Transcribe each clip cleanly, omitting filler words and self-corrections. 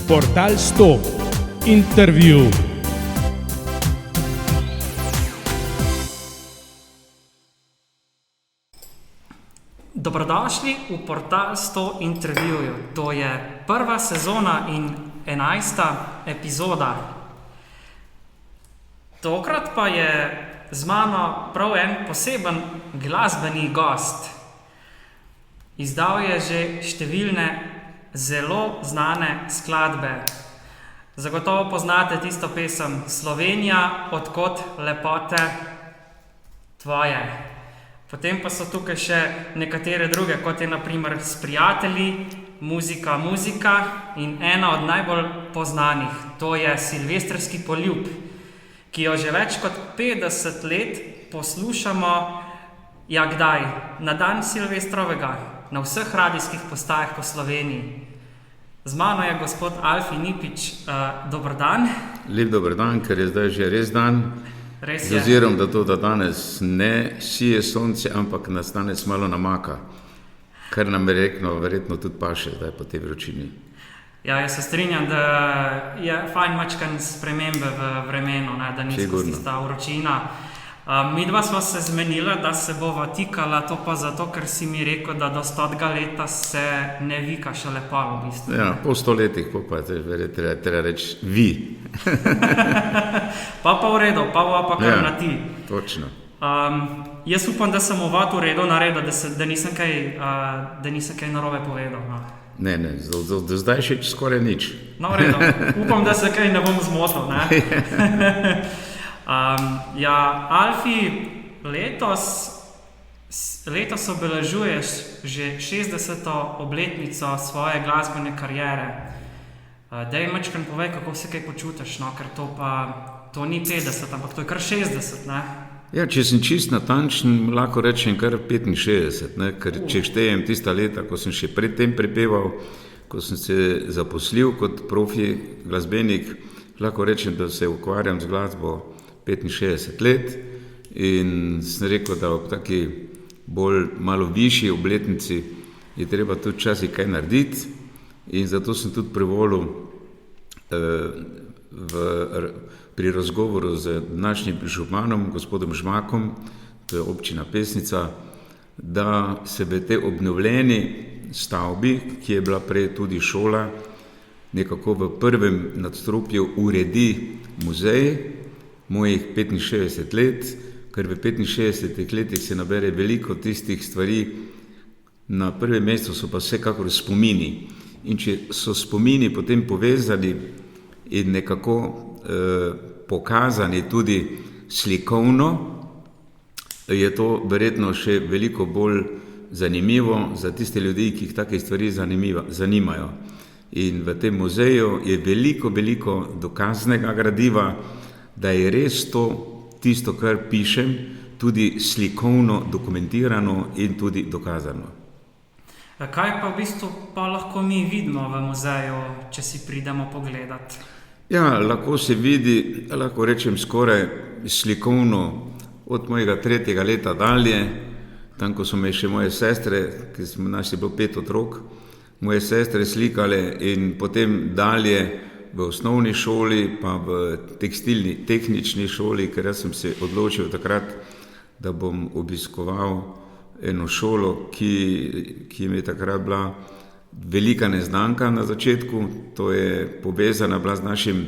Portal 100. Intervju. Dobrodošli v Portal 100 intervjuju. To je prva sezona in 11. epizoda. Tokrat pa je z mano prav en poseben glasbeni gost. Izdal je že številne zelo znane skladbe. Zagotovo poznate tisto pesem Slovenija, od kod lepote tvoje. Potem pa so tukaj še nekatere druge, kot je na primer S prijatelji, Muzika in ena od najbolj poznanih, to je Silvestrski poljub, ki jo že več kot 50 let poslušamo, ja kdaj, na dan Silvestrovega, na vseh radijskih postajah po Sloveniji. Z mano je gospod Alfi Nipič, dober dan. Lep dober dan, ker je zdaj že res dan. Res je. Z ozirom, da to, da danes ne sije sonce, ampak nas danes malo namaka, kar nam je rekno, verjetno tudi paše zdaj po tej vročini. Ja, jaz se strinjam, da je fajn mačkan spremembe v vremenu, ne, da ni skozi tista vročina. Midva sva se zmenila, da se bova tikala, to pa zato, ker si mi rekel, da do 100. leta se ne vika šele pa v bistvu. Ja, po 100 letih pa je treba reči vi. Pa v redu, pa bova pa kar na ti. Točno. Jaz upam, da sem uvod v redu naredil, da nisem kaj narobe povedal. No. Ne, do zdaj še skoraj nič. No, v redu, upam, da se kaj ne bom zmotil, ne? Alfi, letos obeležuješ že 60. obletnico svoje glasbene kariere. Daj mačkan povej, kako se kaj počutiš, no, ker to ni 50, ampak to je kar 60, ne? Ja, če sem čist natančen, lahko rečem kar 65, ne? Ker če štejem tista leta, ko sem še predtem prepeval, ko sem se zaposlil kot profi glasbenik, lahko rečem, da se ukvarjam z glasbo 65 let in sem rekel, da ob taki bolj malo višji obletnici je treba tudi včasih kaj narediti in zato sem tudi privolil pri razgovoru z današnjim županom, gospodom Žmakom, to je občina Pesnica, da se v tej obnovljeni stavbi, ki je bila prej tudi šola, nekako v prvem nadstropju uredi muzej mojih 65 let, ker v 65 letih se nabere veliko tistih stvari. Na prvem mestu so pa vsekakor spomini. In če so spomini potem povezani in nekako pokazani tudi slikovno, je to verjetno še veliko bolj zanimivo za tiste ljudi, ki jih take stvari zanimajo. In v tem muzeju je veliko dokaznega gradiva, da je res to tisto, kar pišem, tudi slikovno dokumentirano in tudi dokazano. Kaj pa v bistvu pa lahko mi vidimo v muzeju, če si pridemo pogledat? Ja, lahko se vidi, lahko rečem skoraj slikovno od mojega 3. leta dalje, tam ko so me še moje sestre, ki smo našli bilo 5 otrok, moje sestre slikale in potem dalje v osnovni šoli, pa v tekstilni tehnični šoli, ker jaz sem se odločil takrat, da bom obiskoval eno šolo, ki mi je takrat bila velika neznanka na začetku, to je povezana bila z našim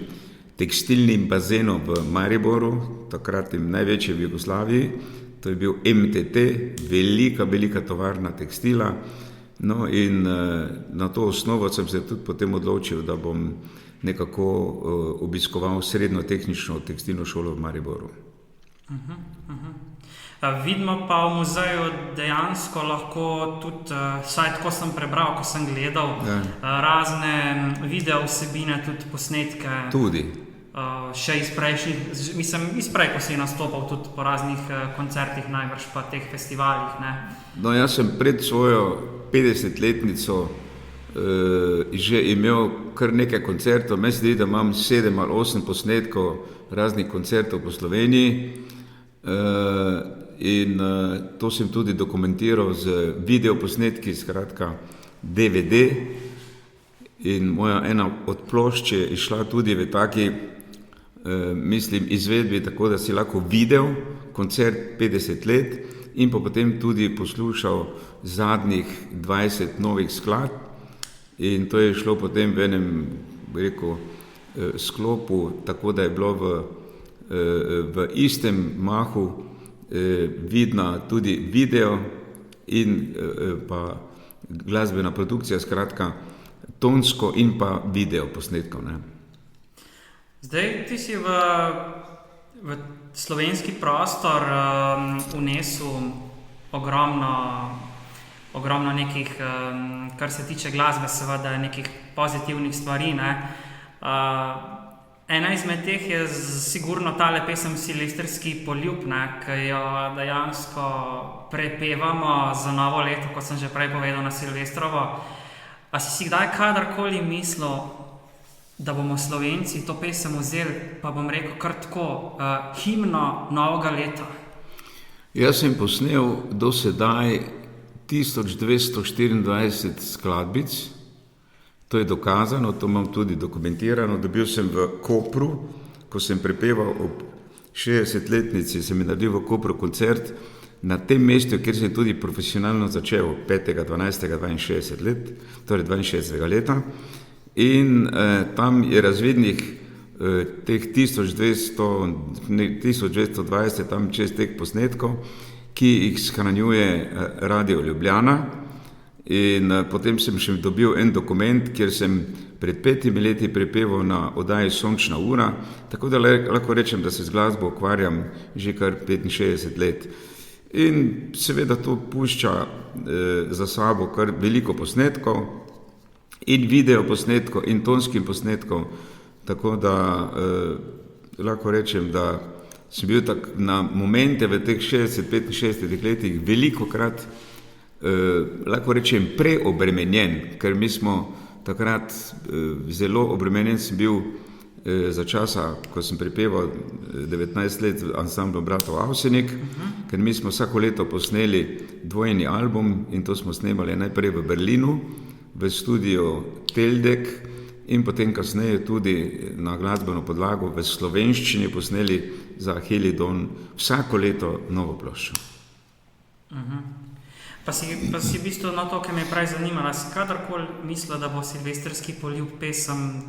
tekstilnim bazenom v Mariboru, takrat največji v Jugoslaviji, to je bil MTT, velika tovarna tekstila, no in na to osnovo sem se tudi potem odločil, da bom nekako obiskoval srednjo tehnično tekstilno šolo v Mariboru. Vidimo pa v muzeju dejansko lahko tudi, saj tako sem prebral, ko sem gledal, razne video vsebine, tudi posnetke. Tudi. Še iz prej, ko si nastopal tudi po raznih koncertih, najbrž pa teh festivalih, ne? No, jaz sem pred svojo 50-letnico že imel kar nekaj koncertov, meni se zdi, da imam 7 ali 8 posnetkov raznih koncertov po Sloveniji in to sem tudi dokumentiral z videoposnetki, skratka DVD In moja ena od plošč je išla tudi v taki, izvedbi, tako da si lahko videl koncert 50 let in pa potem tudi poslušal zadnjih 20 novih skladb. In to je šlo potem v enem, bi rekel, sklopu, tako da je bilo v istem mahu vidna tudi video in pa glasbena produkcija, skratka tonsko in pa video posnetkov. Ne. Zdaj, ti si v slovenski prostor vnesel ogromno nekih, kar se tiče glasbe, seveda nekih pozitivnih stvari, ne. Ena izmed teh je sigurno tale pesem Silvestrski poljub, ne, ki jo dejansko prepevamo za novo leto, kot sem že prej povedal, na Silvestrovo. A si kdaj kadarkoli mislil, da bomo Slovenci to pesem vzeli, pa bom rekel kar tako, himno novega leta? Jaz sem posnel do sedaj 1224 skladbic. To je dokazano, to imam tudi dokumentirano. Dobil sem v Kopru, ko sem prepeval ob 60-letnici, sem naredil v Kopru koncert na tem mestu, kjer sem tudi profesionalno začel 5.12.62 let, torej 62. leta. In tam je razvidnih teh 1220, tam čez teh posnetkov, ki jih shranjuje Radio Ljubljana. In potem sem še dobil en dokument, kjer sem pred 5 leti prepeval na oddaji Sončna ura, tako da lahko rečem, da se z glasbo ukvarjam že kar 65 let. In seveda to pušča za sabo kar veliko posnetkov in video posnetkov in tonskih posnetkov, tako da lahko rečem, da sem bil na momente v teh 65 letih velikokrat lahko rečem preobremenjen, ker mi smo takrat zelo obremenjen. Sem bil za časa, ko sem prepeval 19 let v ansamblu Bratov Avsenik, ker mi smo vsako leto posneli dvojni album in to smo snemali najprej v Berlinu, v studiu Teldek in potem kasneje tudi na glasbeno podlago v slovenščini posneli za Helidon vsako leto novo ploščo. Pa si v bistvu to, kar me je prej zanimalo, si kadarkoli mislil, da bo Silvestrski poljub pesem,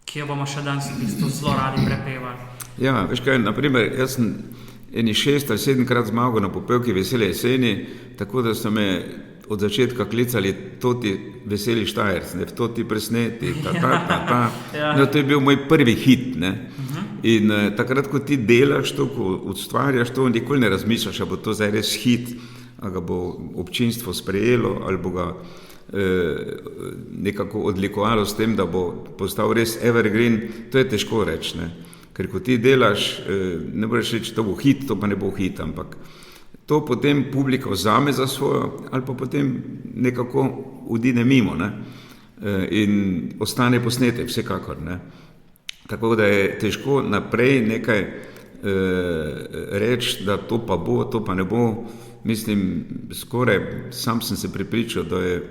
ki jo bomo še danes v bistvu zelo radi prepevali? Ja, veš kaj, naprimer, jaz sem 6 ali 7 krat zmagal na popevki Vesele jeseni, tako da so me od začetka klicali toti veseli Štajerc, ne, toti presneti, ta. Ja. No, to je bil moj prvi hit, ne. In takrat, ko ti delaš to, ko ustvarjaš to, nikoli ne razmišljaš, a bo to zdaj res hit, a ga bo občinstvo sprejelo ali bo ga nekako odlikovalo s tem, da bo postal res evergreen. To je težko reči, ne. Ker ko ti delaš, ne moreš reči, to bo hit, to pa ne bo hit, ampak to potem publika vzame za svojo ali pa potem nekako udine mimo, ne. In ostane posnetek vsekakor, ne. Tako da je težko naprej nekaj reči, da to pa bo, to pa ne bo. Mislim, skoraj sam sem se prepričal, da je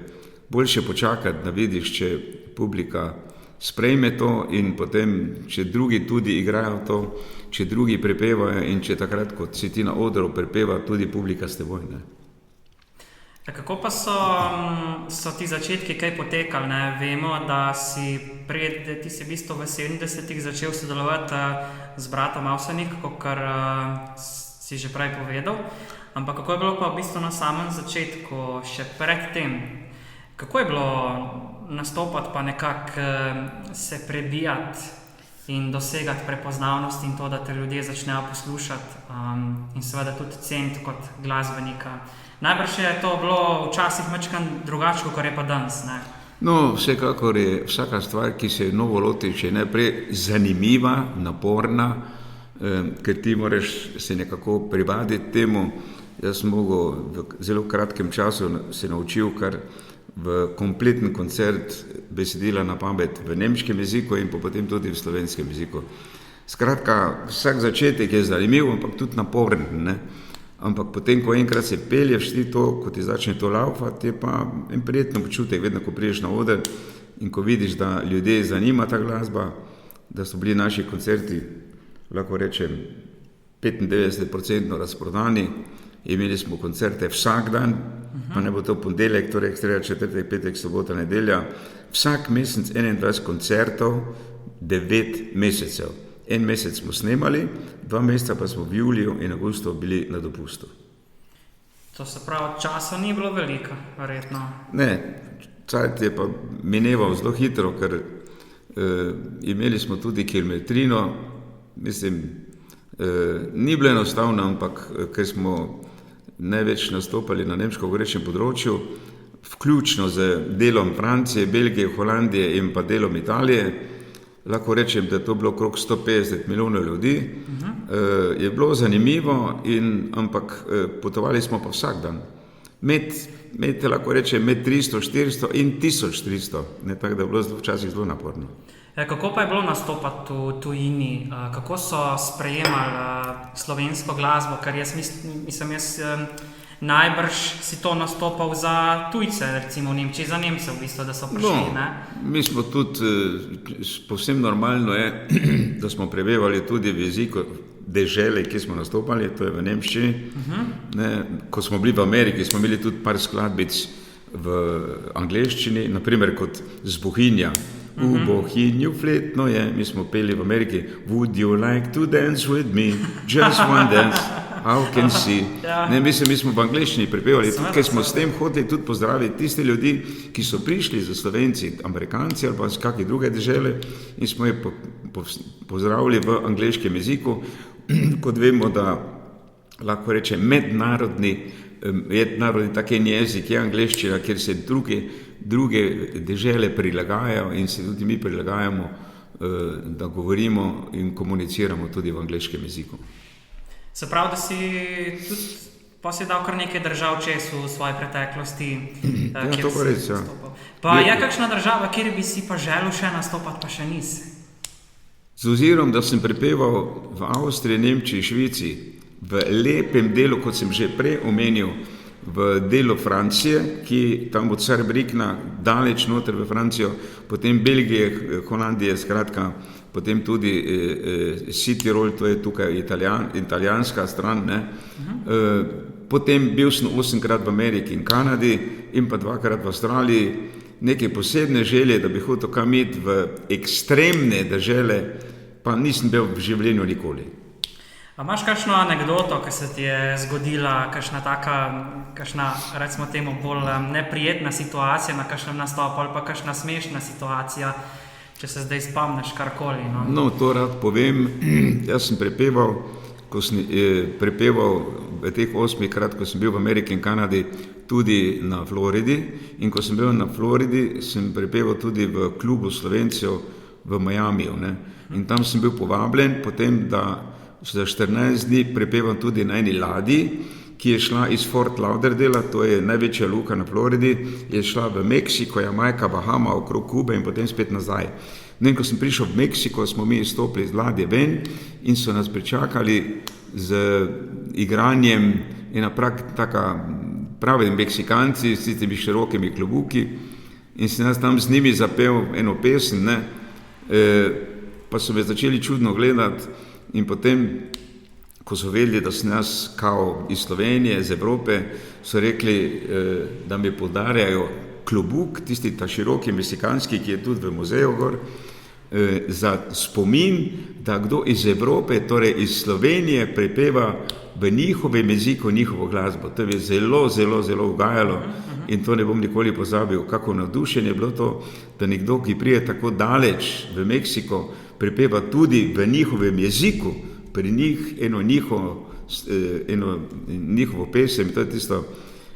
boljše počakati, da vidiš, če publika sprejme to in potem, če drugi tudi igrajo to, če drugi prepevajo in če takrat, kot si ti na odru prepeva, tudi publika s teboj, ne. Kako pa so ti začetki kaj potekali, ne? Vemo, da ti si v bistvu v 70-ih začel sodelovati z Bratom Avsenik, kar si že prej povedal. Ampak kako je bilo pa v bistvu na samem začetku, še pred tem? Kako je bilo nastopati pa nekako se prebijati in dosegati prepoznavnost in to, da te ljudje začnejo poslušati in seveda tudi ceniti kot glasbenika? Najbrž je to bilo včasih majčkeno drugače, kot je pa danes, ne? No, vsekakor je vsaka stvar, ki se novo lotiš, je najprej zanimiva, naporna, ker ti moraš se nekako privaditi temu. Jaz sem mogel v zelo kratkem času se naučil kar v kompleten koncert besedila na pamet v nemškem jeziku in potem tudi v slovenskem jeziku. Skratka, vsak začetek je zanimiv, ampak tudi naporen, ne. Ampak potem, ko enkrat se pelješ ti to, ko ti začne to laufati, je pa en prijetno počutek, vedno ko prideš na oder in ko vidiš, da ljudje zanima ta glasba, da so bili naši koncerti, lahko rečem, 95% razprodani, imeli smo koncerte vsak dan, pa ne bo to ponedeljek, torej sreda, četrtek, petek, sobota, nedelja, vsak mesec 21 koncertov, 9 mesecev. En mesec smo snemali, 2 meseca pa smo v juliju in avgustu bili na dopustu. To se pravi, časa ni bilo veliko, verjetno. Ne, čas je pa mineval zelo hitro, ker imeli smo tudi kilometrino, mislim, ni bilo enostavno, ampak ker smo največ nastopali na nemško-govorečem področju, vključno z delom Francije, Belgije, Holandije in pa delom Italije, lahko rečem, da je to bilo okrog 150 milijonov ljudi, je bilo zanimivo, ampak potovali smo pa vsak dan. Lahko rečem, med 300, 400 in 1300, tako da je bilo včasih zelo naporno. Kako pa je bilo nastopati v tujini? Kako so sprejemali slovensko glasbo? Ker jaz najbrž si to nastopal za tujce, recimo v Nemčiji, za Nemce v bistvu, da so prišli, ne? Mi smo tudi, povsem normalno je, da smo prepevali tudi v jeziku dežele, ki smo nastopali, to je v Nemčiji. Ko smo bili v Ameriki, smo imeli tudi par skladbic v angleščini, naprimer kot z Bohinja. V Bohinju fletno je, mi smo peli v Ameriki, Would you like to dance with me? Just one dance, how can see? Mi smo v angleščini prepevali, tudi ker smo s tem hoteli tudi pozdraviti tiste ljudi, ki so prišli za Slovenci, Amerikanci ali pa z kakšne druge dežele, in smo jih pozdravili v angleškem jeziku. Kot vemo, da lahko reče mednarodni taken jezik je angleščina, kjer se druge dežele prilagajajo in se tudi mi prilagajamo, da govorimo in komuniciramo tudi v angleškem jeziku. Se pravi, da si tudi pa si dal kar nekaj držav čez v svoji preteklosti, kjer to pa res, si nastopal. Pa je kakšna država, kjer bi si pa želel še nastopati, pa še nisi? Z ozirom, da sem prepeval v Avstriji, Nemčiji, Švici, v lepem delu, kot sem že prej omenil, v delu Francije, ki tam od Saarbrückna daleč noter v Francijo, potem Belgije, Holandije, skratka, potem tudi Südtirol, to je tukaj italijanska stran, ne. Potem bil sem 8-krat v Ameriki in Kanadi in pa 2-krat v Avstraliji. Neke posebne želje, da bi hotel kam iti v ekstremne dežele, pa nisem bil v življenju nikoli. A imaš kakšno anekdoto, ki se ti je zgodila, kakšna, recimo temu, bolj neprijetna situacija na kakšnem nastopu ali pa kakšna smešna situacija, če se zdaj spomniš karkoli? No, to rad povem. Jaz sem prepeval v teh 8-krat, ko sem bil v Ameriki in Kanadi, tudi na Floridi. In ko sem bil na Floridi, sem prepeval tudi v klubu Slovencev v Miamiju, ne. In tam sem bil povabljen, potem da za 14 dni prepevam tudi na eni ladji, ki je šla iz Fort Lauderdale, to je največja luka na Floridi, je šla v Meksiko, Jamajka, Bahama, okrog Kube in potem spet nazaj. In ko sem prišel v Meksiko, smo mi izstopili iz ladje ven in so nas pričakali z igranjem ena pravi Meksikanci s tistimi širokimi klobuki, in sem jaz tam z njimi zapel eno pesem, ne, pa so me začeli čudno gledati. In potem, ko so vedeli, da sem jaz kao iz Slovenije, iz Evrope, so rekli, da mi podarjajo klobuk, tisti ta široki meksikanski, ki je tudi v muzeju gor, za spomin, da kdo iz Evrope, torej iz Slovenije, prepeva v njihovem jeziku njihovo glasbo. To je zelo, zelo, zelo ugajalo in to ne bom nikoli pozabil. Kako navdušenje je bilo to, da nekdo, ki prije tako daleč v Meksiko, prepeva tudi v njihovem jeziku, pri njih eno njihovo pesem, to je tisto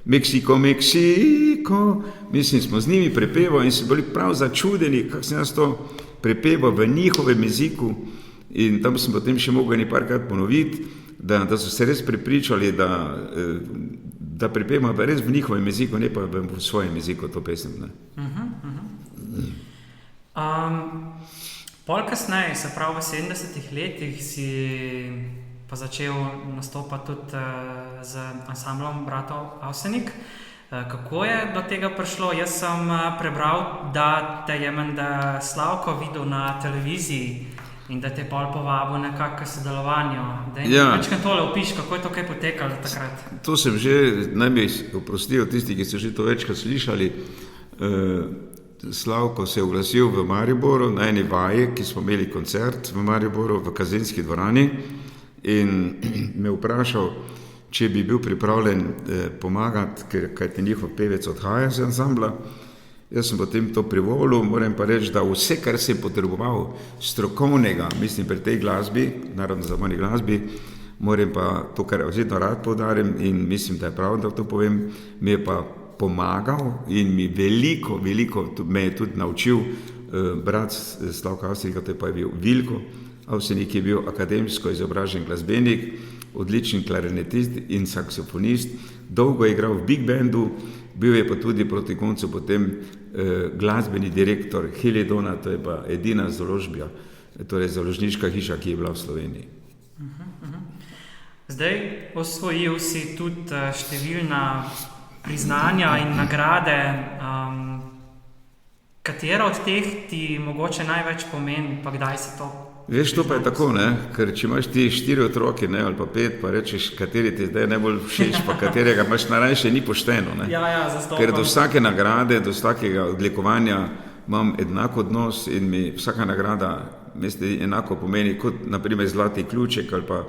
Meksiko, Meksiko. Mislim, smo z njimi prepevali in so bili prav začudeni, kako sem jaz to prepeval v njihovem jeziku, in tam sem potem še mogel nekajkrat ponoviti, da so se res prepričali, da prepevam res v njihovem jeziku, ne pa v svojem jeziku to pesem, ne. Pol kasneje, se pravi v 70-ih letih, si pa začel nastopati tudi z ansamblom bratov Avsenik. Kako je do tega prišlo? Jaz sem prebral, da te je menda Slavko videl na televiziji in da te je pol povabil nekako k sodelovanju. Večkrat tole opiš, kako je to kaj potekalo takrat? To sem že, naj bi oprostil tisti, ki so že to večkrat slišali. Slavko se je oglasil v Mariboru na eni vaji, ki smo imeli koncert v Mariboru v Kazinski dvorani in me vprašal, če bi bil pripravljen pomagati, ker ti njihov pevec odhaja z ansambla. Jaz sem potem to privolil, moram pa reči, da vse, kar sem potreboval strokovnega, mislim pri tej glasbi, narodno-zabavni glasbi, moram pa to, kar vedno rad poudarim in mislim, da je prav, da to povem, mi je pa pomagal in mi veliko me je tudi naučil brat Slavka Avsenika, to je pa bil Vilko Avsenik, ki je bil akademsko izobražen glasbenik, odličen klarinetist in saksofonist, dolgo je igral v big bandu, bil je pa tudi proti koncu potem glasbeni direktor Helidona, to je pa edina založba, torej založniška hiša, ki je bila v Sloveniji. Zdaj osvojil si tudi številna priznanja in nagrade. Katera od teh ti mogoče največ pomeni, pa kdaj si to? Veš, to pa je tako, ne? Ker če imaš ti 4 otroke, ne, ali pa 5, pa rečeš, kateri ti zdaj najbolj všeč, pa katerega imaš najrajše, ni pošteno. Ne? Zastopam. Ker do vsake nagrade, do vsakega odlikovanja imam enak odnos in mi vsaka nagrada enako pomeni kot naprimer Zlati ključek ali pa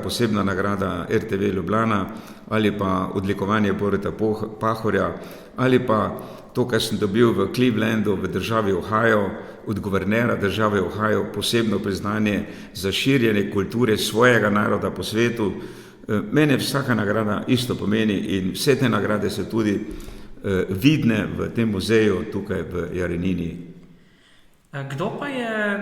posebna nagrada RTV Ljubljana ali pa odlikovanje Boreta Pahorja ali pa to, kar sem dobil v Clevelandu v državi Ohio, od guvernera države Ohio, posebno priznanje za širjenje kulture svojega naroda po svetu. Mene vsaka nagrada isto pomeni in vse te nagrade so tudi vidne v tem muzeju tukaj v Jarenini. Kdo je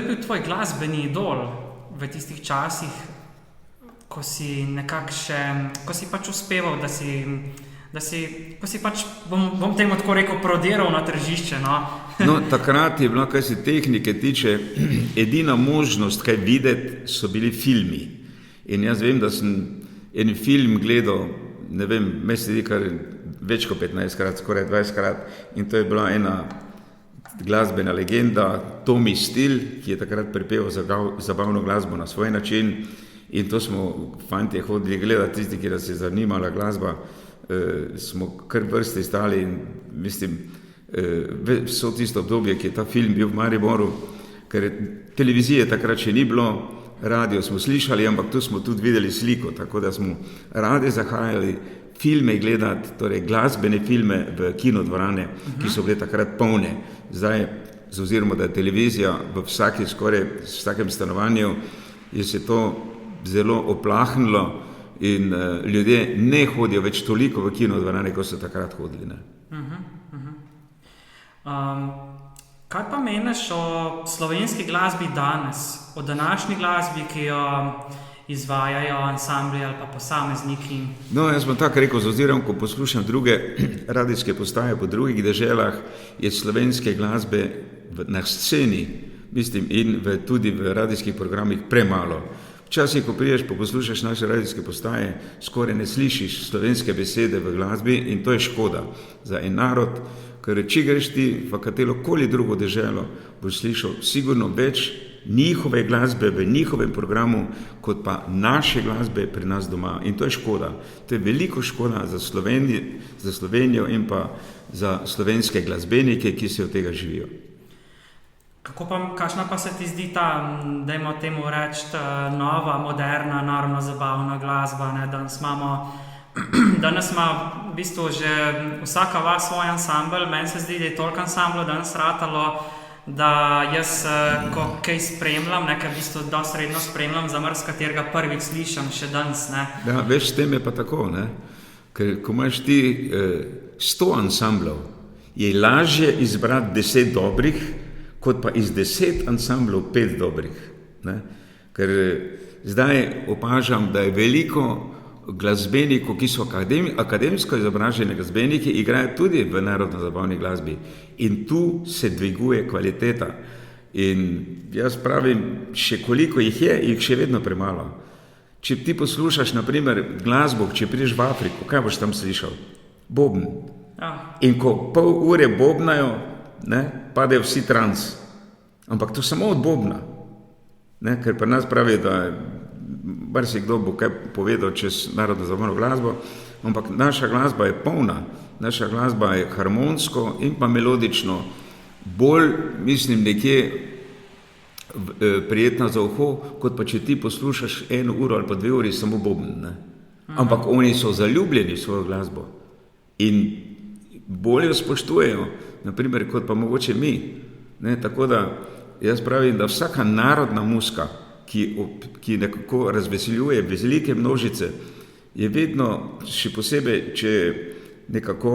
bil tvoj glasbeni idol v tistih časih, ko si pač uspeval, ko si pač, bom temu tako rekel, prodiral na tržišče, no? No, takrat je bila, kar se tehnike tiče, edina možnost, kaj videti, so bili filmi. In jaz vem, da sem en film gledal, ne vem, kar več kot 15krat, skoraj 20krat, in to je bila ena glasbena legenda, Tommy Steele, ki je takrat prepeval zabavno glasbo na svoj način, in to smo fantje hodili gledati, tisti, ki nas je zanimala glasba, smo kar vrsti stali in mislim, vso tisto obdobje, ki je ta film bil v Mariboru, ker televizije takrat še ni bilo, radio smo slišali, ampak tu smo tudi videli sliko, tako da smo radi zahajali filme gledati, torej glasbene filme v kinodvorane, ki so bile takrat polne. Zdaj, oziroma da je televizija v vsakem stanovanju, je se to zelo oplahnilo in ljudje ne hodijo več toliko v kinodvorane, kot so takrat hodili. Kaj pa meniš o slovenski glasbi danes, o današnji glasbi, ki jo izvajajo ansambli ali pa posamezniki? No, jaz bom tako rekel, oziroma ko poslušam druge radijske postaje po drugih deželah, je slovenske glasbe na sceni, mislim, in tudi v radijskih programih premalo. Včasih, ko priješ pa poslušaš naše radijske postaje, skoraj ne slišiš slovenske besede v glasbi in to je škoda za en narod, ker če greš ti v katerokoli drugo deželo, boš slišal sigurno več njihove glasbe v njihovem programu, kot pa naše glasbe pri nas doma. In to je škoda. To je veliko škoda za Slovenijo in pa za slovenske glasbenike, ki se od tega živijo. Kakšna pa se ti zdi ta, dajmo temu reči, nova, moderna, narodno-zabavna glasba, ne? Danes ima v bistvu že vsaka vas svoj ansambl, meni se zdi, da je toliko ansamblov danes ratalo, da jaz, ko kaj spremljam, nekaj v bistvu dosti redno spremljam, za katerega prvič slišam še danes, ne. Ja, veš, s tem je pa tako, ne, ker ko imaš ti 100 ansamblov, je lažje izbrati 10 dobrih, kot pa iz 10 ansamblov 5 dobrih, ne, ker zdaj opažam, da je veliko glasbenikov, ki so akademsko izobraženi glasbeniki, igrajo tudi v narodno-zabavni glasbi in tu se dviguje kvaliteta. In jaz pravim, še koliko jih je, jih še vedno premalo. Če ti poslušaš, naprimer, glasbo, če prideš v Afriko, kaj boš tam slišal? Bobn. Ja. In ko pol ure bobnajo, ne, padejo vsi trans. Ampak to samo od bobna. Ne, ker pri nas pravi, da marsikdo bo kaj povedal čez narodno zabavno glasbo, ampak naša glasba je polna. Naša glasba je harmonsko in pa melodično bolj, mislim, nekje prijetna za uho, kot pa če ti poslušaš 1 uro ali pa 2 uri samo bobn. Ne? Ampak oni so zaljubljeni v svojo glasbo in bolj jo spoštujejo, naprimer, kot pa mogoče mi. Ne? Tako da jaz pravim, da vsaka narodna muzika, ki nekako razveseljuje velike množice, je vedno, še posebej, če nekako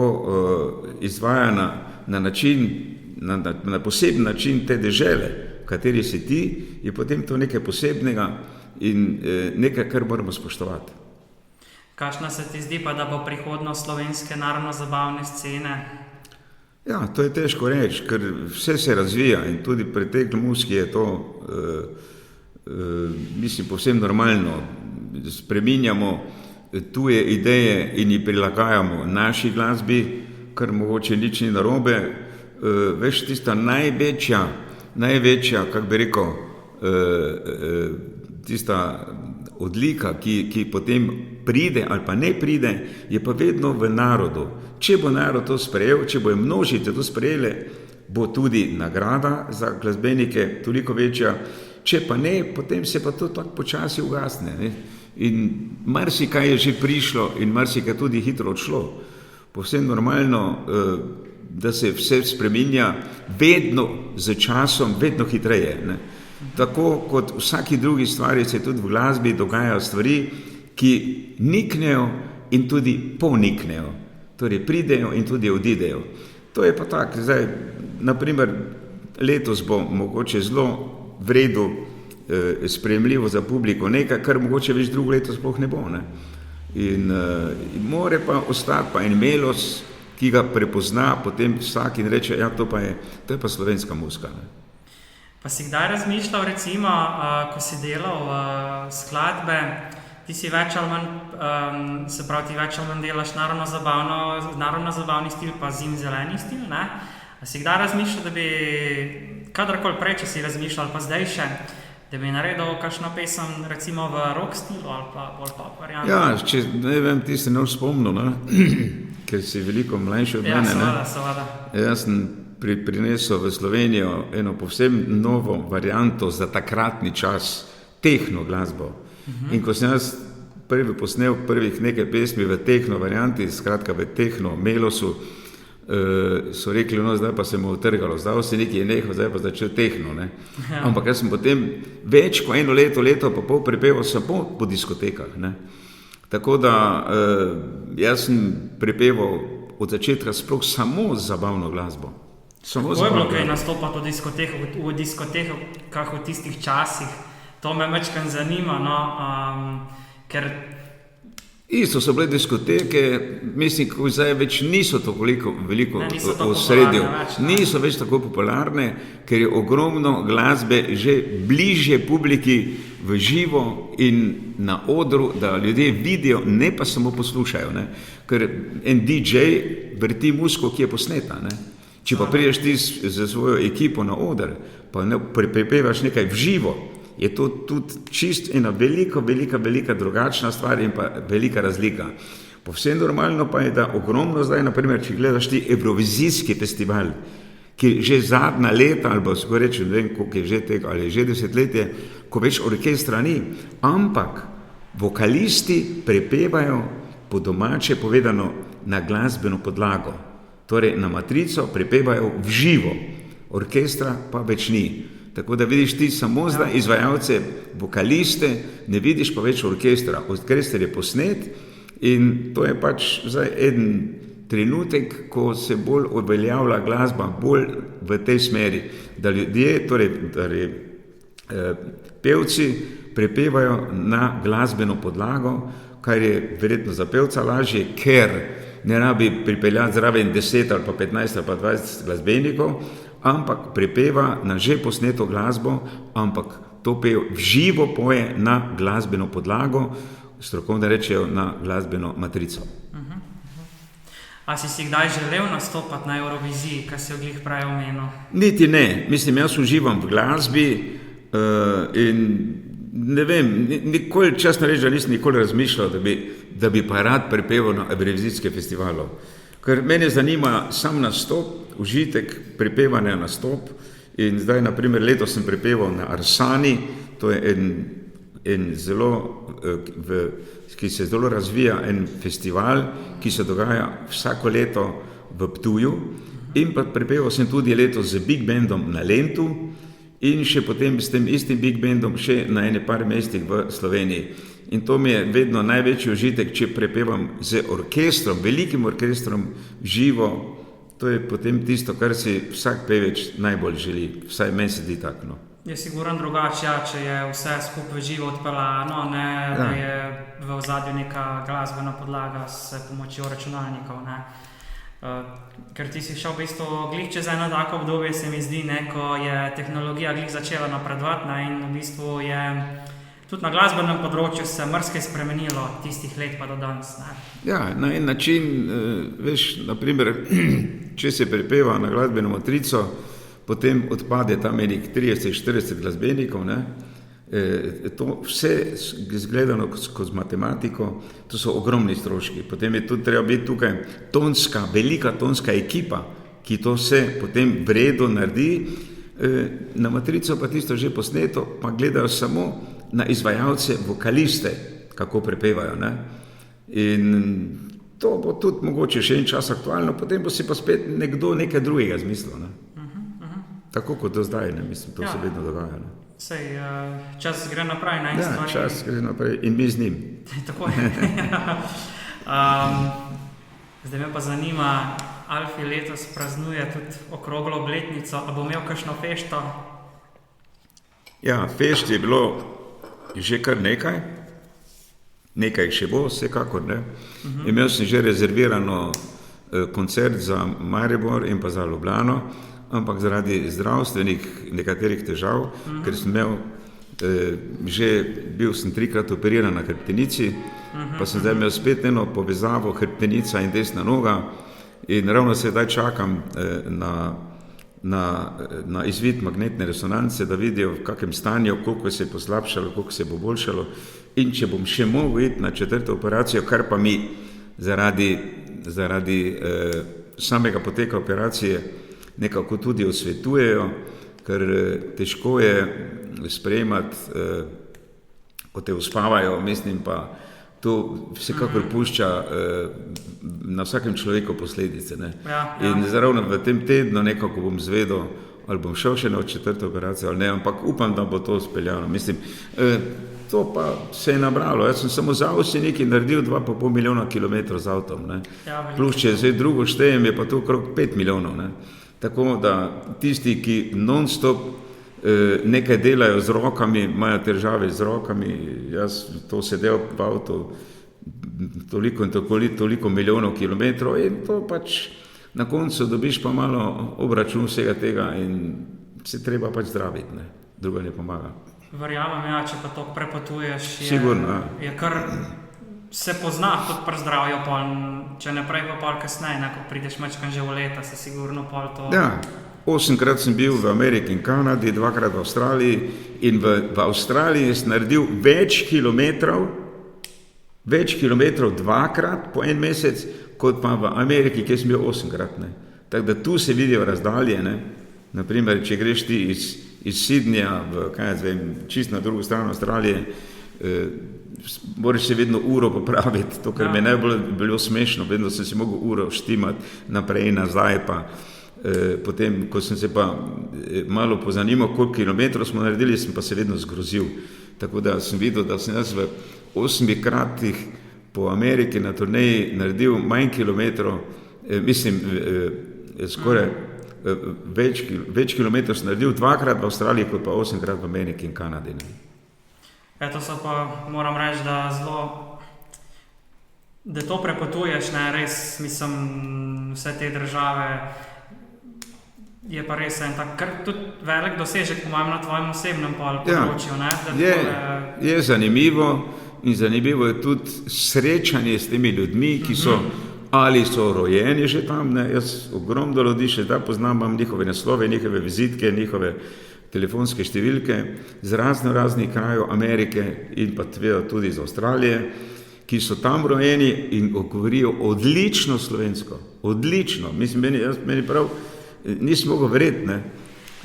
izvajana na način, na poseben način te dežele, v kateri si ti, je potem to nekaj posebnega in nekaj, kar moramo spoštovati. Kakšna se ti zdi pa, da bo prihodnost slovenske narodno-zabavne scene? Ja, to je težko reči, ker vse se razvija in tudi pri tej muziki je to, mislim, povsem normalno. Spreminjamo tuje ideje in jih prilagajamo naši glasbi, kar mogoče nič ni narobe. Veš, tista največja, kako bi rekel, tista odlika, ki potem pride ali pa ne pride, je pa vedno v narodu. Če bo narod to sprejel, če bo množice to sprejele, bo tudi nagrada za glasbenike toliko večja. Če pa ne, potem se pa to tako počasi ugasne. Ne? In marsikaj je že prišlo in marsikaj tudi hitro odšlo. Povsem normalno, da se vse spreminja vedno z časom, vedno hitreje. Ne? Tako kot vsaki drugi stvari se tudi v glasbi dogajajo stvari, ki niknejo in tudi poniknejo. Torej pridejo in tudi odidejo. To je pa tako. Zdaj, naprimer, letos bo mogoče zelo v redu sprejemljivo za publiko nekaj, kar mogoče več drugo leto sploh ne bo. Ne? In more pa ostati pa en melos, ki ga prepozna potem vsak in reče, ja, to je pa slovenska muzika. Ne? Pa si kdaj razmišljal, recimo, ko si delal skladbe, ti si več ali manj, se pravi, ti več ali manj delaš narodno-zabavni stil pa zimzeleni stil, ne? A si kdaj razmišljal, da bi kadarkoli prej, če si razmišljal, pa zdaj še, da bi naredil kakšno pesem recimo v rock stilu ali pa bolj pop variantu? Ja, če ne vem, ti se ne spomnil, ne? Ker si veliko mlajši od mene. Ja, seveda. Jaz sem prinesel v Slovenijo eno povsem novo varianto za takratni čas, tehno glasbo. In ko sem jaz prvi posnel prvih nekaj pesmi v tehno varianti, skratka v tehno melosu, so rekli, no, zdaj pa se mu utrgalo, zdaj se nekaj je nehal, zdaj pa začel tehno. Ne? Ja. Ampak jaz sem potem več kot leto pa pol prepeval samo po diskotekah. Ne? Tako da jaz sem prepeval od začetka sploh samo zabavno glasbo. Kako je bilo kaj nastopati v diskotekah v tistih časih? To me večkrat zanima, no, ker... Isto so bile diskoteke, mislim, ko zdaj več niso to veliko v sredju. Niso več tako popularne, ker je ogromno glasbe že bližje publiki v živo in na odru, da ljudje vidijo, ne pa samo poslušajo. Ne? Ker en DJ vrti muziko, ki je posneta. Ne? Če pa prideš ti za svojo ekipo na oder, pa prepevaš nekaj v živo, je to tudi čist ena velika drugačna stvar in pa velika razlika. Povsem normalno pa je, da ogromno zdaj, naprimer, če gledaš ti Evrovizijski festival, ki že zadnja leta, ali pa skoraj reči, ne vem, koliko je že tega, ali že desetletje, ko več orkestra ni, ampak vokalisti prepevajo po domače povedano na glasbeno podlago. Torej na matrico prepevajo v živo, orkestra pa več ni. Tako da vidiš ti samo zdaj izvajalce, vokaliste, ne vidiš pa več orkestra. Orkester je posnet in to je pač zdaj en trenutek, ko se bolj uveljavlja glasba, bolj v tej smeri, da ljudje, torej pevci prepevajo na glasbeno podlago, kar je verjetno za pevca lažje, ker ne rabi pripeljati zraven 10 ali pa 15 ali pa 20 glasbenikov, ampak prepeva na že posneto glasbo, ampak to pejo, v živo poje na glasbeno podlago, strokovno rečejo na glasbeno matrico. A si kdaj želel nastopati na Euroviziji, kar si jo glih prej omenil? Niti ne, mislim, jaz uživam v glasbi in ne vem, nikoli, častno reči, da nisem nikoli razmišljal, da bi pa rad prepeval na Evrovizijske festivalu. Ker mene zanima sam nastop, užitek prepevanja nastop in zdaj, naprimer, letos sem prepeval na Arsani, to je en zelo, ki se zelo razvija, en festival, ki se dogaja vsako leto v Ptuju, in pa prepeval sem tudi letos z Big Bandom na Lentu in še potem s tem istim Big Bandom še na ene par mestih v Sloveniji. In to mi je vedno največji užitek, če prepevam z orkestrom, velikim orkestrom, živo, to je potem tisto, kar si vsak peveč najbolj želi, vsaj meni se zdi tako, no. Je sigurno drugače, če je vse skupaj živo odpeljano, ne, da je v ozadju neka glasbena podlaga s pomočjo računalnikov, ne. Ker ti si šel v bistvu glih čez eno tako obdobje, se mi zdi, ne, ko je tehnologija glih začela napredovati, ne, in v bistvu je tudi na glasbenem področju se marsikaj spremenilo od tistih let pa do danes, ne. Ja, na en način, veš, naprimer, če se prepeva na glasbeno matrico, potem odpade tam enih 30-40 glasbenikov, ne? To vse zgledano skozi matematiko, to so ogromni stroški. Potem je tudi treba biti tukaj velika tonska ekipa, ki to vse potem vredo naredi, na matrico pa tisto že posneto, pa gledajo samo na izvajalce, vokaliste, kako prepevajo, ne? In to bo tudi mogoče še en čas aktualno, potem bo si pa spet nekdo nekaj drugega zmislil, ne? Tako kot do zdaj, ne, mislim, to se vedno dogaja, ne. Sej, čas gre naprej, ne? Ja, čas gre naprej in mi z njim. Tako je. Zdaj me pa zanima, Alfi letos praznuje tudi okroglo obletnico, a bo imel kakšno fešto? Ja, fešt je bilo že kar nekaj še bo, vsekakor, ne. Imel sem že rezervirano koncert za Maribor in pa za Ljubljano, ampak zaradi zdravstvenih nekaterih težav, ker sem imel, bil sem 3-krat operiran na hrbtenici, pa sem zdaj imel spet eno povezavo hrbtenica in desna noga in ravno sedaj čakam na izvid magnetne resonance, da vidijo v kakem stanju, koliko se je poslabšalo, koliko se bo boljšalo in če bom še mogel iti na 4. operacijo, kar pa mi zaradi samega poteka operacije nekako tudi osvetujejo, ker težko je sprejemati, ko te uspavajo, mislim pa, to vsekakor pušča na vsakem človeku posledice, ne. In ravno v tem tednu nekako bom zvedel, ali bom šel še na 4. operacijo ali ne, ampak upam, da bo to speljano. Mislim, to pa se je nabralo. Jaz sem samo za Avsenik naredil 2,5 milijona kilometrov z avtom, ne. Plus, če zdaj drugo štejem, je pa to okrog 5 milijonov, ne. Tako da tisti, ki non-stop nekaj delajo z rokami, imajo težave z rokami, jaz to sedel v avtu toliko in toliko milijonov kilometrov in to pač na koncu dobiš pa malo obračun vsega tega in se treba pač zdraviti, ne, druga ne pomaga. Verjamem, ja, če pa to prepotuješ, Sigurno, je kar se pozna tudi pri zdravju, če ne prej pa pol kasneje, ko prideš mečkan že v leta, se sigurno pol to... Ja, 8-krat sem bil v Ameriki in Kanadi, 2-krat v Avstraliji in v Avstraliji sem naredil več kilometrov 2-krat po en mesec, kot pa v Ameriki, kjer sem bil 8-krat, ne. Tako da tu se vidijo razdalje, ne. Naprimer, če greš ti iz Sydneyja v, čist na drugo stran Avstralije, moraš se vedno uro popraviti, to, kar mi je najbolj bilo smešno, vedno sem si mogel uro štimati naprej in nazaj, pa potem, ko sem se pa malo pozanimal, koliko kilometrov smo naredili, sem pa se vedno zgrozil. Tako da sem videl, da sem jaz v 8 kratih po Ameriki na turneji naredil manj kilometrov, mislim, skoraj več kilometrov sem naredil 2-krat v Avstraliji, kot pa 8-krat v Ameriki in Kanadi, ne. To so pa, moram reči, da to prepotuješ, ne, res, mislim, vse te države, Je pa res en tak tudi velik dosežek, po mojem, na tvojem osebnem področju. Je zanimivo in zanimivo je tudi srečanje s temi ljudmi, ki so ali so rojeni že tam. Jaz ogromno ljudi še da poznam, imam njihove naslove, njihove vizitke, njihove telefonske številke z raznih krajev Amerike in pa tudi iz Avstralije, ki so tam rojeni in govorijo odlično slovensko. Odlično. Mislim, meni prav nisem mogel verjeti.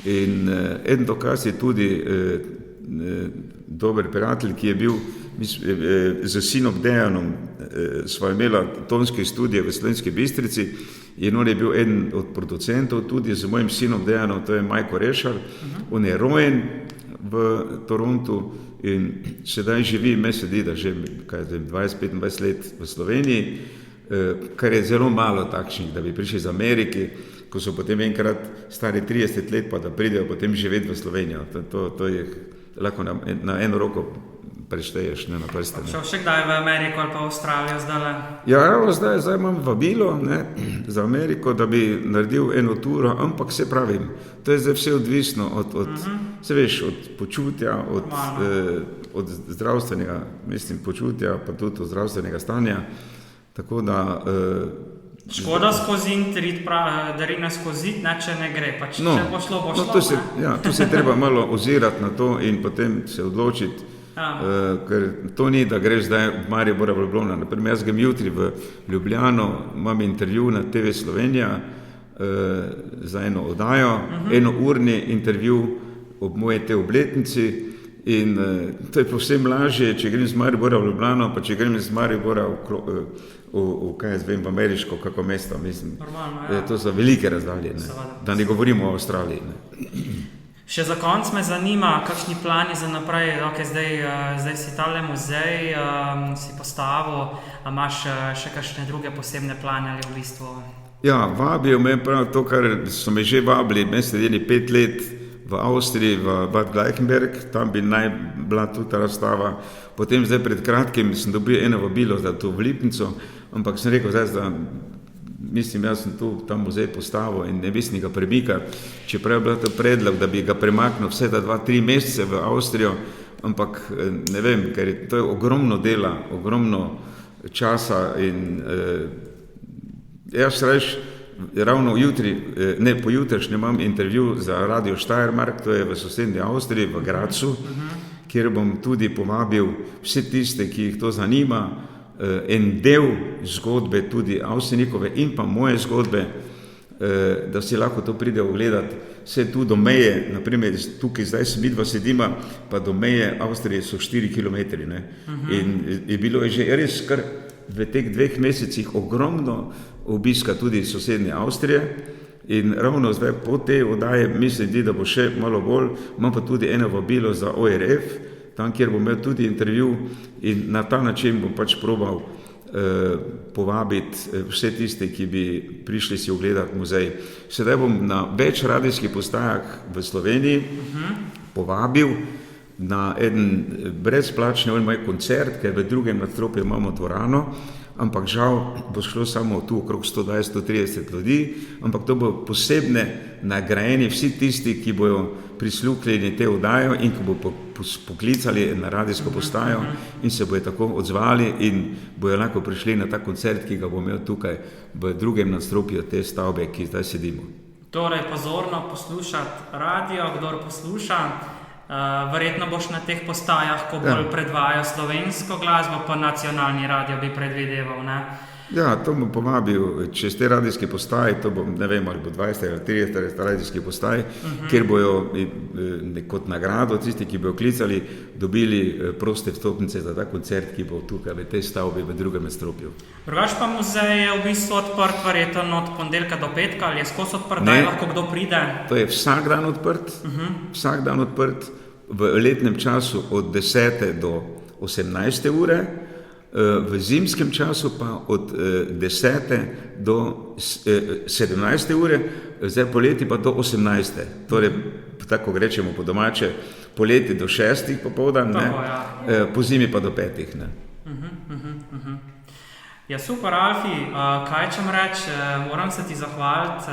In en dokaz je tudi dober prijatelj, ki je bil z sinom Dejanom, sva imela tonske studije v Slovenski Bistrici in on je bil eden od producentov tudi z mojim sinom Dejanom, to je Majko Rešar. On je rojen v Torontu in sedaj živi, me se zdi, da že 20-25 let v Sloveniji, kar je zelo malo takšnih, da bi prišli iz Amerike, ko so potem enkrat stari 30 let, pa da pridejo potem živeti v Slovenijo. To je lahko na eno roko prešteješ, ne na prste. Šel še kdaj v Ameriko ali pa v Avstralijo zdaj? Ja, zdaj imam vabilo za Ameriko, da bi naredil eno turo, ampak se pravim, to je zdaj vse odvisno se veš, od počutja, od zdravstvenega, mislim, počutja, pa tudi od zdravstvenega stanja, tako da škoda skozi internet, da rina skozi, če ne gre, pač če bo šlo, bo šlo. Tu se treba malo ozirati na to in potem se odločiti, ker to ni, da greš zdaj v Maribor ali v Ljubljano. Naprimer, jaz grem jutri v Ljubljano, imam intervju na TV Slovenija za eno oddajo, enourni intervju ob moje te obletnici in to je povsem lažje, če grem z Maribora v Ljubljano, pa če grem z Maribora v ameriško kako mesto, mislim. Normalno, to so velike razdalje, da ne govorimo o Avstraliji. Še za konec me zanima, kakšni plani za naprej, zdaj si tale muzej, si postavil, a imaš še kakšne druge posebne plane ali v bistvu? Ja, vabijo me prav to, kar so me že vabili, me sedeli 5 let v Avstriji, v Bad Gleichenberg, tam bi naj bila tudi ta razstava. Potem zdaj pred kratkim sem dobil eno vabilo za to v Lipnico, ampak sem rekel zdaj, da mislim, jaz sem tu ta muzej postavil in ne mislim ga premikati, čeprav je bil to predlog, da bi ga premaknil vse ta 2-3 mesece v Avstrijo, ampak ne vem, ker to je ogromno dela, ogromno časa in jaz reš, ravno jutri, ne pojutrišnjem imam intervju za Radio Steiermark, to je v sosednji Avstriji, v Grazu, kjer bom tudi povabil vse tiste, ki jih to zanima, en del zgodbe tudi Avstrijnikove in pa moje zgodbe, da si lahko to pride ogledati. Vse tu do meje, naprimer tukaj zdaj midva sedima, pa do meje Avstrije so 4 kilometri. In je bilo že res kar v teh 2 mesecih ogromno obiska tudi sosednje Avstrije in ravno zdaj po tej oddaji mislim, da bo še malo bolj, imam pa tudi eno vabilo za ORF, tam, kjer bom imel tudi intervju in na ta način bom pač probal povabiti vse tiste, ki bi prišli si ogledati muzej. Sedaj bom na več radijskih postajah v Sloveniji povabil na en brezplačni moj koncert, ker v drugem nadstropju imamo dvorano, ampak žal bo šlo samo tu okrog 120-130 ljudi, ampak to bo posebne nagrajeni vsi tisti, ki bojo prisluhnili te oddajo in ki bojo poklicali na radijsko postajo in se bojo tako odzvali in bojo lahko prišli na ta koncert, ki ga bo imel tukaj v drugem nadstropju te stavbe, ki zdaj sedimo. Torej, pozorno poslušati radio, kdor posluša. Verjetno boš na teh postajah, ko bolj predvajajo slovensko glasbo, pa nacionalni radio bi predvideval, ne? Ja, to bom povabil čez te radijske postaje, to bo, ne vem, ali bo 20 ali 30 radijskih postaj, kjer bojo kot nagrado tisti, ki bojo klicali, dobili proste vstopnice za ta koncert, ki bo tukaj v tej stavbi v drugem nadstropju. Drugač pa muzej je v bistvu odprt verjetno od ponedeljka do petka, ali je skozi odprt, da lahko kdo pride? To je vsak dan odprt, vsak dan odprt, v letnem času od 10. do 18. ure, v zimskem času pa od 10. do 17. ure, zdaj poleti pa do 18. Torej, tako rečemo po domače, poleti do 6. popoldan, po zimi pa do 5. Ja, super, Alfi, kaj čem reči, moram se ti zahvaliti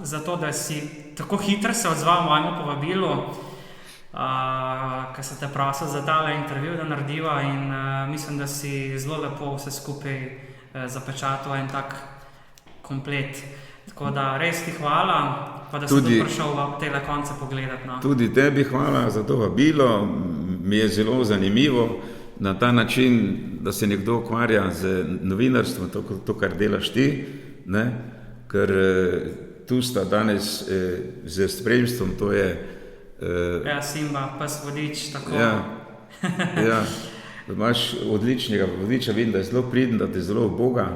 za to, da si tako hitro se odzval mojemu povabilu, ker se te prosil za tale intervju, da narediva in mislim, da si zelo lepo vse skupaj zapečatil en tak komplet. Tako da res ti hvala, pa da si tudi prišel v tele konce pogledati. No. Tudi tebi hvala za to vabilo, mi je zelo zanimivo na ta način, da se nekdo ukvarja z novinarstvom, to kar delaš ti, ne? Ker tu sta danes z spremstvom, to je... Ja, Simba, pes vodič, tako. Ja. Imaš odličnega vodiča, vidim, da je zelo priden, da te zelo uboga.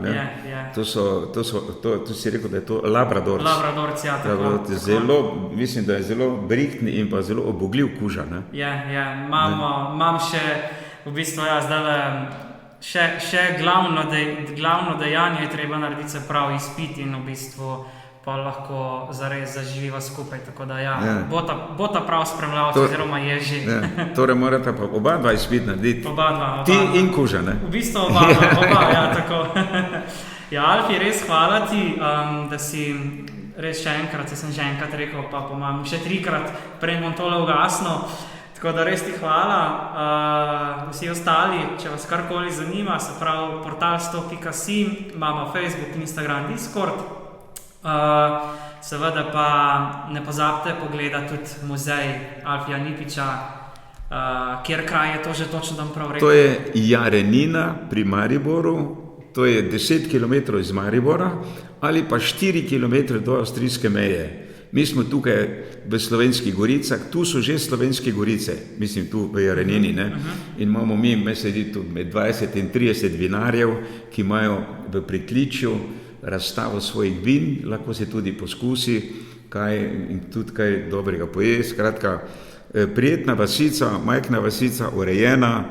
To si rekel, da je to labradorc. Labradorc, ja, tako. Zelo, mislim, da je zelo brihtni in pa zelo obogljiv kuža. Ne? Imam še, v bistvu, še glavno dejanje je treba narediti, se pravi izpiti in v bistvu pa lahko zares zaživiva skupaj, tako da bo ta prav spremljavca oziroma je že. Torej morate pa oba dva izpit narediti. Oba ti in kuža, ne? V bistvu oba, tako. Ja, Alfi, res hvala ti, da si res še enkrat, sem že enkrat rekel, pa pomam še 3-krat, prej bom tole ugasnil. Tako da res ti hvala. Vsi ostali, če vas karkoli zanima, se pravi portal 100.si, imamo Facebook, Instagram, Discord. Seveda pa ne pozabite pogledati tudi muzej Alfija Nipiča, kjer kraj je to že točno tam prav rekel. To je Jarenina pri Mariboru, to je 10 km iz Maribora ali pa 4 km do avstrijske meje. Mi smo tukaj v Slovenskih Goricah, tu so že Slovenske Gorice, mislim tu v Jarenini, ne? In imamo mi sedi tu med 20 in 30 vinarjev, ki imajo v pritličju razstavo svojih vin, lahko se tudi poskusi in tudi kaj dobrega poje. Skratka, prijetna vasica, majhna vasica, urejena.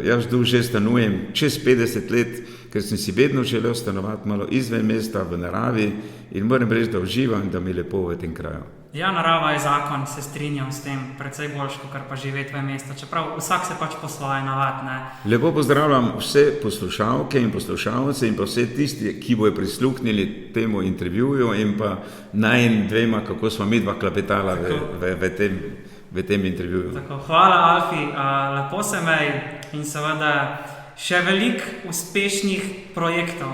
Jaz tu že stanujem čez 50 let, ker sem si vedno želel stanovati malo izven mesta, v naravi in moram reči, da uživam in da mi je lepo v tem kraju. Ja, narava je zakon, se strinjam s tem, precej boljško, kar pa živeti v mestu, čeprav vsak se pač po svoje navad, ne. Lepo pozdravljam vse poslušalke in poslušalce in pa vse tisti, ki bojo prisluhnili temu intervjuju in pa najin dvema, kako smo mi dva klepetala v tem intervjuju. Tako, hvala Alfi, lepo se mej in seveda še veliko uspešnih projektov.